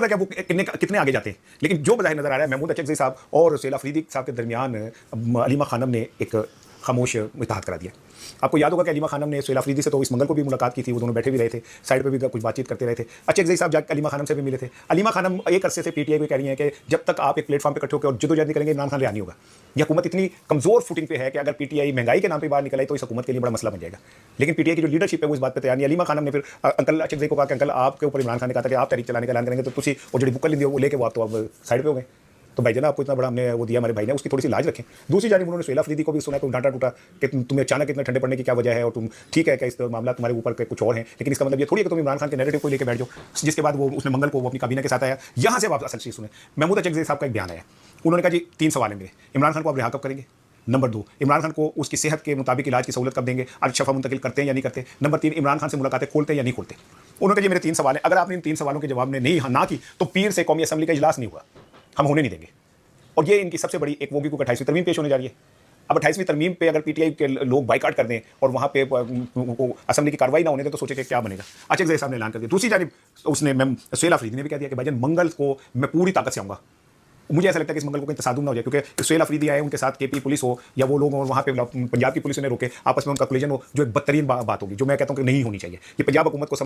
है कि वो कितने आगे जाते हैं, लेकिन जो बज़ाहिर नजर आ रहा है महमूद अचकज़ई साहब और शैला अफरीदी साहब के दरमियान अलीमा खानम ने एक खामोश इत्तेहाद करा दिया। आपको याद होगा कि अलीमा खानम ने शैला अफरीदी से तो इस मंगल को भी मुलाकात की थी, वो दोनों बैठे भी रहे थे, साइड पे भी कुछ बातचीत करते रहे थे। अचकज़ई साहब जाकर अलीमा खानम से भी मिले थे। अलीमा खानम एक अरसे से पीटीआई को कह रही हैं कि जब तक आप एक प्लेटफॉर्म पे इकट्ठे होकर और जदोजहद नहीं करेंगे, इमरान खान रिहा नहीं होगा। यह हुकूमत इतनी कमजोर फुटिंग पे है कि अगर पीटीआई महंगाई के नाम पर बाहर निकल आई तो इस हुकूमत के लिए बड़ा मसला बन जाएगा। लेकिन पीटीआई की जो लीडरशिप है वो इस बात पर तैयार नहीं। अलीमा खानम ने फिर अंकल अचकज़ई को कहा कि अंकल आपके ऊपर इमरान खान ने कहा था कि आप तहरीक चलाने का ऐलान करेंगे तो तुसी वो जो बुक्कल लेंगे वो लेके वो आप तो अब साइड पे हो गए। तो भाईजान आपको इतना बड़ा हमने वो दिया हमारे भाई ने, उसकी थोड़ी सी लाज रखें। दूसरी जानिब उन्होंने शैला अफरीदी को भी सुना, कोई डांटा टूटा कि तुम्हें अचानक इतना ठंडे पड़ने की क्या वजह है और तुम ठीक है कि इस मामला तुम्हारे ऊपर के कुछ और हैं, लेकिन इसका मतलब ये थोड़ी है कि तुम इमरान खान के नैरेटिव को लेकर बैठ जाओ। जिसके बाद वो उसने मंगल को वो अपनी काबीना के साथ आया। यहाँ से आप असल चीज़ सुने, महमूद अचकज़ई साहब का एक बयान आया। उन्होंने कहा जी 3 सवाल हैं मेरे, इमरान खान को आप रिहा कब करेंगे? नंबर 2, इमरान खान को उसकी सेहत के मुताबिक इलाज की सहूलत कब देंगे? आज शफा मुंतकिल करते हैं या नहीं करते? नंबर 3, इमरान खान से मुलाकातें खोलते हैं या नहीं खोलते? उन्होंने कहा जी मेरे 3 सवाल हैं, अगर आपने इन 3 सवालों के जवाब में नहीं ना की तो पीर से कौमी असम्बली का इजलास नहीं हुआ, हम होने नहीं देंगे। और ये इनकी सबसे बड़ी एक वो भी 28वीं तरमीम पेश होने जा रही है। अब 28वीं तरमीम पे अगर पीटीआई के लोग बाइकाट कर दें और वहाँ पे असम्बली की कार्रवाई ना होने दें तो सोचे कि क्या बनेगा। अचकज़ई साहब ने ऐलान कर दिया। दूसरी जानिब उसने शैला अफरीदी ने भी कह दिया कि भाईजान मंगल को मैं पूरी ताकत से आऊँगा। मुझे ऐसा लगता है कि इस मंगल को कहीं तसादुम ना हो जाए, क्योंकि शैला अफरीदी आए, उनके साथ केपी पुलिस हो या वो लोग वहाँ पे पंजाब की पुलिस ने रोके, आपस में उनका कोलिजन हो, जो एक बदतरीन बात होगी, जो मैं कहता हूँ कि नहीं होनी चाहिए। ये पंजाब हुकूमत को